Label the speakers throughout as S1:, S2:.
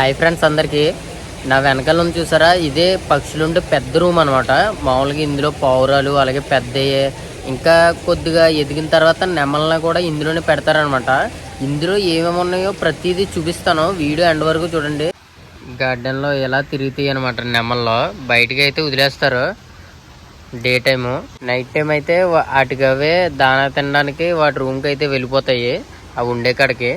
S1: Hi friends అందరికీ. నా వెనకాల నుంచి చూసారా, ఇదే పక్షులుండే పెద్ద రూమ్ అనమాట. మామూలుగా ఇందులో పావురాలు అలాగే పెద్దయ్యే ఇంకా కొద్దిగా ఎదిగిన తర్వాత నెమల్ని కూడా ఇందులోనే పెడతారనమాట. ఇందులో ఏమేమి ఉన్నాయో ప్రతిదీ చూపిస్తాను, వీడియో ఎండ్ వరకు చూడండి. గార్డెన్లో ఎలా తిరుగుతాయి అనమాట నెమల్లో. బయటకి అయితే వదిలేస్తారు డే టైము. నైట్ టైం అయితే వాటికి అవే దానా తినడానికి వాటి రూమ్కి అయితే వెళ్ళిపోతాయి, అవి ఉండే కాడికి.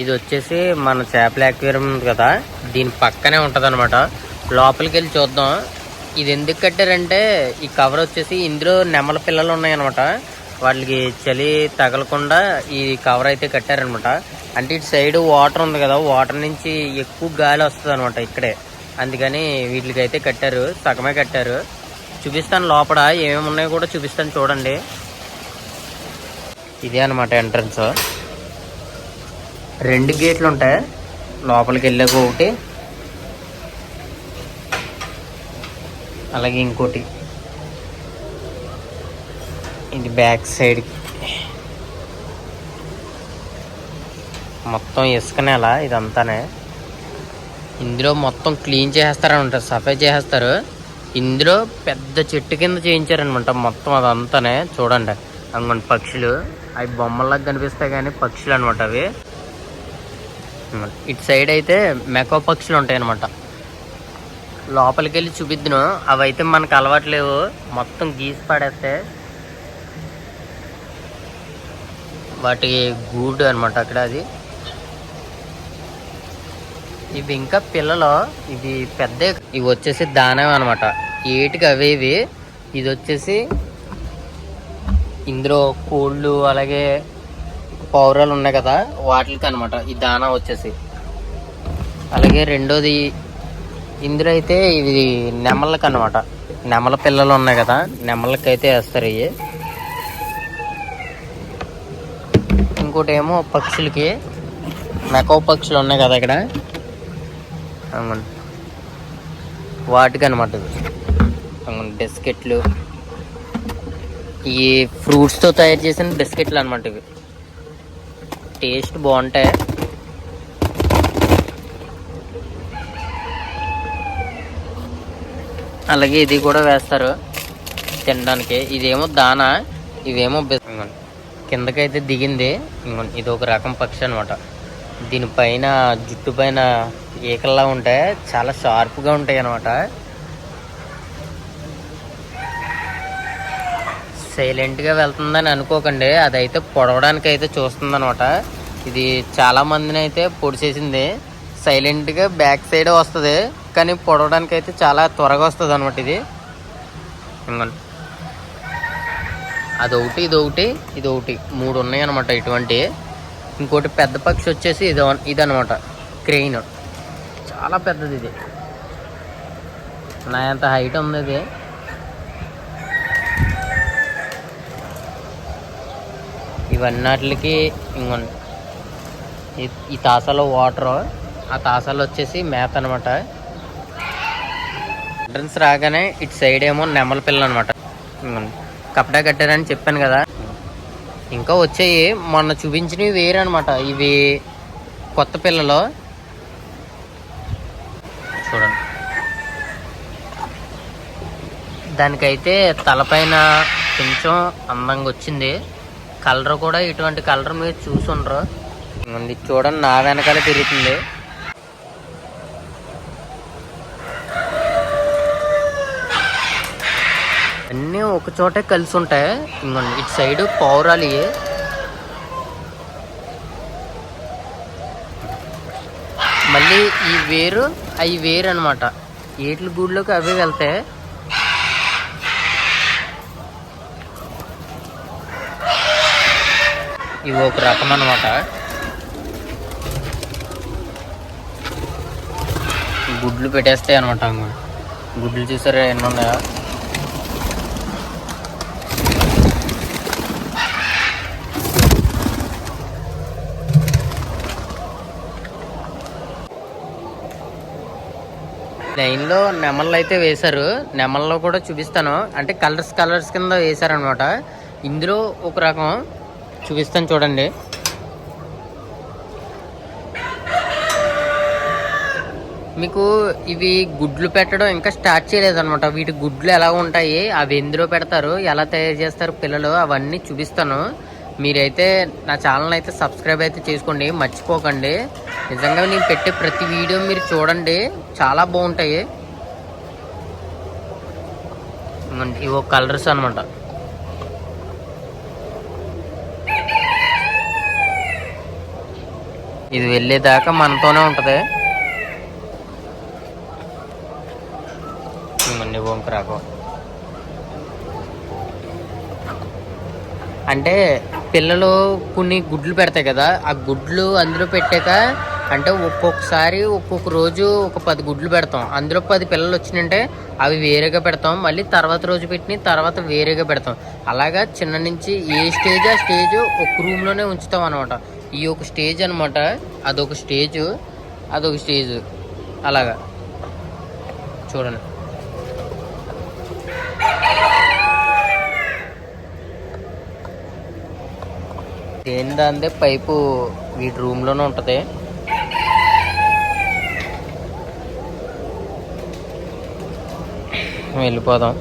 S1: ఇది వచ్చేసి మన చేపల అక్వేరియం ఉంది కదా, దీని పక్కనే ఉంటుంది అనమాట. లోపలికి వెళ్ళి చూద్దాం. ఇది ఎందుకు కట్టారంటే ఈ కవర్ వచ్చేసి ఇందులో నెమల పిల్లలు ఉన్నాయన్నమాట. వాళ్ళకి చలి తగలకుండా ఈ కవర్ అయితే కట్టారనమాట. అంటే ఇటు సైడ్ వాటర్ ఉంది కదా, వాటర్ నుంచి ఎక్కువ గాలి వస్తుంది అనమాట ఇక్కడే. అందుకని వీటికి అయితే కట్టారు, సగమే కట్టారు. చూపిస్తాను లోపల ఏమేమి ఉన్నాయో కూడా చూపిస్తాను చూడండి. ఇదే అనమాట ఎంట్రన్స్. 2 గేట్లు ఉంటాయి, లోపలికి వెళ్ళాక ఒకటి, అలాగే ఇంకోటి ఇది బ్యాక్ సైడ్. మొత్తం ఇసుక నేల ఇదంతానే. ఇందులో మొత్తం క్లీన్ చేసేస్తారనమాట, సఫాయి చేసేస్తారు. ఇందులో పెద్ద చెట్టు కింద చేయించారనమాట మొత్తం అదంతానే. చూడండి అనుకోండి పక్షులు, అవి బొమ్మల్లాగా కనిపిస్తాయి కానీ పక్షులు అనమాట అవి. ఇటు సైడ్ అయితే మెకో పక్షులు ఉంటాయి అనమాట. లోపలికి వెళ్ళి చూపిద్దును, అవి అయితే మనకు అలవాట్లేవు, మొత్తం గీసి పడేస్తే. వాటి గూడు అనమాట అక్కడ అది. ఇవి ఇంకా పిల్లలు, ఇవి పెద్ద. ఇవి వచ్చేసి దానం అనమాట, ఏటికి అవే ఇవి. ఇది వచ్చేసి ఇందులో కోళ్ళు అలాగే పౌరాలు ఉన్నాయి కదా, వాటికి అనమాట ఈ దానా వచ్చేసి. అలాగే రెండోది ఇందులో అయితే ఇవి నెమళ్ళకి అనమాట. నెమల పిల్లలు ఉన్నాయి కదా, నెమళ్ళకి అయితే వేస్తారు ఇవి. ఇంకోటి ఏమో పక్షులకి, మెకో పక్షులు ఉన్నాయి కదా ఇక్కడ, వాటికి అనమాట ఇవి. బిస్కెట్లు, ఈ ఫ్రూట్స్తో తయారు చేసిన బిస్కెట్లు అనమాట ఇవి. టేస్ట్ బాగుంటాయి. అలాగే ఇది కూడా వేస్తారు తినడానికి. ఇదేమో దానా, ఇవేమో కిందకైతే దిగింది. ఇది ఒక రకం పక్షి అనమాట. దీనిపైన జుట్టు పైన ఈకల్లా ఉంటాయి, చాలా షార్ప్గా ఉంటాయి అనమాట. సైలెంట్గా వెళ్తుందని అనుకోకండి, అదైతే పొడవడానికి అయితే చూస్తుంది అనమాట. ఇది చాలా మందిని అయితే పొడిచేసింది. సైలెంట్గా బ్యాక్ సైడ్ వస్తుంది కానీ పొడవడానికి అయితే చాలా త్వరగా వస్తుంది అనమాట. ఇది అదొకటి, ఇదొకటి 3 ఉన్నాయి అనమాట ఇటువంటి. ఇంకోటి పెద్ద పక్షి వచ్చేసి ఇదనమాట, క్రెయిన్. చాలా పెద్దది ఇది, నా అంత హైట్ ఉంది ఇది. ఇవన్నిటికి ఇంకోండి ఈ తాసాలో వాటర్, ఆ తాసాలు వచ్చేసి మేత అనమాట. ఎంట్రన్స్ రాగానే ఇటు సైడ్ ఏమో నెమల పిల్లలు అనమాట. కపడా కట్టారని చెప్పాను కదా. ఇంకా వచ్చాయి, మొన్న చూపించినవి వేరే అనమాట. ఇవి కొత్త పిల్లలు చూడండి. దానికైతే తలపైన కొంచెం అందంగా వచ్చింది. కలర్ కూడా ఇటువంటి కలర్ మీరు చూసుండ్రు. చూడండి నా వెనకాల తిరుగుతుంది. అన్నీ ఒక చోటే కలిసి ఉంటాయి. ఇంకోండి ఇటు సైడ్ పౌరాలు, మళ్ళీ ఈ వేరు అవి వేరు అనమాట. ఏట్ల గూడులోకి అవే వెళ్తాయి. ఇవి ఒక రకం అనమాట. గుడ్లు పెట్టేస్తాయి అనమాట. గుడ్లు చూసారా ఎన్ని ఉన్నాయా. లైన్లో నెమళ్ళు అయితే వేశారు. నెమల్లో కూడా చూపిస్తాను, అంటే కలర్స్ కింద వేశారనమాట. ఇందులో ఒక రకం చూపిస్తాను చూడండి. మీకు ఇవి గుడ్లు పెట్టడం ఇంకా స్టార్ట్ చేయలేదన్నమాట. వీటి గుడ్లు ఎలా ఉంటాయి, అవి ఎందులో పెడతారు, ఎలా తయారు చేస్తారు పిల్లలు, అవన్నీ చూపిస్తాను. మీరైతే నా ఛానల్ అయితే సబ్స్క్రైబ్ అయితే చేసుకోండి, మర్చిపోకండి. నిజంగా నేను పెట్టే ప్రతి వీడియో మీరు చూడండి, చాలా బాగుంటాయి. ఇవో కలర్స్ అనమాట. ఇది వెళ్ళేదాకా మనతోనే ఉంటుంది. వంకరాకు అంటే పిల్లలు కొన్ని గుడ్లు పెడతాయి కదా, ఆ గుడ్లు అందులో పెట్టాక అంటే ఒక్కొక్కసారి ఒక్కొక్క రోజు ఒక 10 గుడ్లు పెడతాం. అందులో 10 పిల్లలు వచ్చినంటే అవి వేరేగా పెడతాం. మళ్ళీ తర్వాత రోజు పెట్టిన తర్వాత వేరేగా పెడతాం. అలాగా చిన్న నుంచి ఏ స్టేజ్ ఆ స్టేజ్ ఒక రూమ్లోనే ఉంచుతాం అనమాట. ఈ ఒక స్టేజ్ అనమాట, అదొక స్టేజ్, అదొక స్టేజ్. అలాగా చూడండి. ఏందంటే పైపు వీటి రూమ్లోనే ఉంటుంది. వెళ్ళిపోదాం.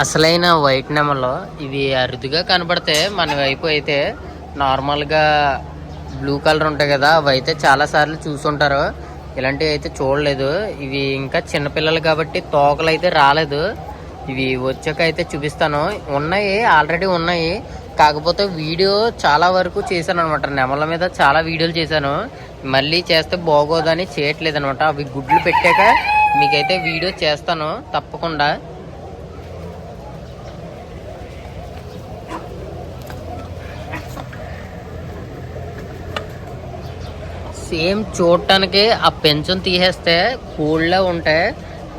S1: అసలైన వైట్ నెమల్లో ఇవి అరుదుగా కనబడితే మన వైపు అయితే నార్మల్గా బ్లూ కలర్ ఉంటాయి కదా, అవి అయితే చాలాసార్లు చూసుంటారు. ఇలాంటివి అయితే చూడలేదు. ఇవి ఇంకా చిన్నపిల్లలు కాబట్టి తోకలు అయితే రాలేదు. ఇవి వచ్చాక అయితే చూపిస్తాను. ఉన్నాయి, ఆల్రెడీ ఉన్నాయి. కాకపోతే వీడియో చాలా వరకు చేశాను అనమాట. నెమల మీద చాలా వీడియోలు చేశాను. మళ్ళీ చేస్తే బాగోదని చేయట్లేదు అనమాట. అవి గుడ్లు పెట్టాక మీకైతే వీడియో చేస్తాను తప్పకుండా. సేమ్ చూడటానికి ఆ పెంచం తీసేస్తే కోళ్ళ ఉంటాయి.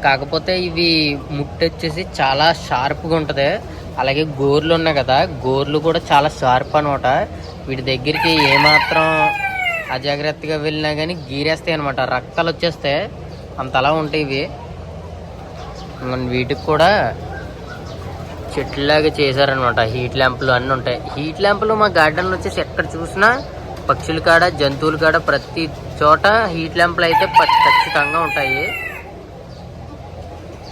S1: కాకపోతే ఇవి ముట్టు వచ్చేసి చాలా షార్ప్గా ఉంటుంది. అలాగే గోర్లు ఉన్నాయి కదా, గోర్లు కూడా చాలా షార్ప్ అనమాట. వీటి దగ్గరికి ఏమాత్రం అజాగ్రత్తగా వెళ్ళినా కానీ గీరేస్తాయి అనమాట, రక్తాలు వచ్చేస్తాయి, అంతలా ఉంటాయి ఇవి. వీటికి కూడా చెట్లాగా చేశారనమాట. హీట్ ల్యాంపులు అన్నీ ఉంటాయి. హీట్ ల్యాంపులు మా గార్డెన్లో వచ్చేసి ఎక్కడ చూసినా పక్షుల కాడ, జంతువుల కాడ, ప్రతి చోట హీట్ ల్యాంపులు అయితే ఖచ్చితంగా ఉంటాయి.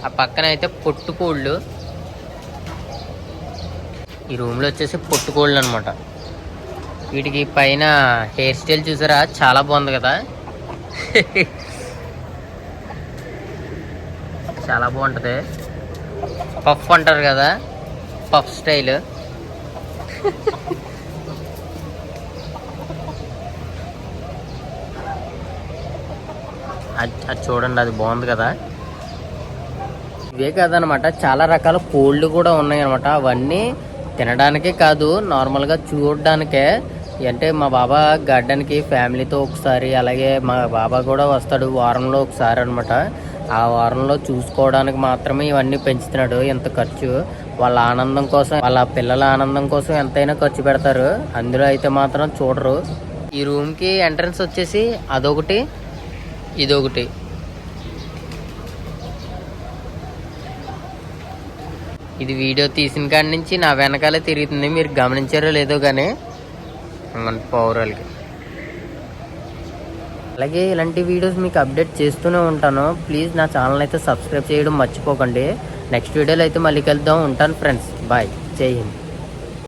S1: ఆ పక్కన అయితే పొట్టుకోళ్ళు. ఈ రూమ్లో వచ్చేసి పొట్టుకోళ్ళు అనమాట. వీటికి పైన హెయిర్ స్టైల్ చూసారా, చాలా బాగుంది కదా. చాలా బాగుంటుంది. పఫ్ అంటారు కదా, పఫ్ స్టైల్. అది చూడండి, అది బాగుంది కదా. ఇవే కాదనమాట, చాలా రకాల కోళ్ళు కూడా ఉన్నాయి అనమాట. అవన్నీ తినడానికే కాదు, నార్మల్గా చూడడానికే. అంటే మా బాబా గార్డెన్కి ఫ్యామిలీతో ఒకసారి, అలాగే మా బాబా కూడా వస్తాడు వారంలో ఒకసారి అనమాట. ఆ వారంలో చూసుకోవడానికి మాత్రమే ఇవన్నీ పెంచుతున్నాడు. ఎంత ఖర్చు, వాళ్ళ ఆనందం కోసం, వాళ్ళ పిల్లల ఆనందం కోసం ఎంతైనా ఖర్చు పెడతారు. అందులో అయితే మాత్రం చూడరు. ఈ రూమ్కి ఎంట్రన్స్ వచ్చేసి అదొకటి, ఇదొకటి. ఇది వీడియో తీసిన కాడి నుంచి నా వెనకాలే తిరుగుతుంది. మీరు గమనించారో లేదో కానీ మన పౌరాలకి. అలాగే ఇలాంటి వీడియోస్ మీకు అప్డేట్ చేస్తూనే ఉంటాను. ప్లీజ్ నా ఛానల్ అయితే సబ్స్క్రైబ్ చేయడం మర్చిపోకండి. నెక్స్ట్ వీడియోలో అయితే మళ్ళీ కలుద్దాం. ఉంటాను ఫ్రెండ్స్, బాయ్, జై హింద్.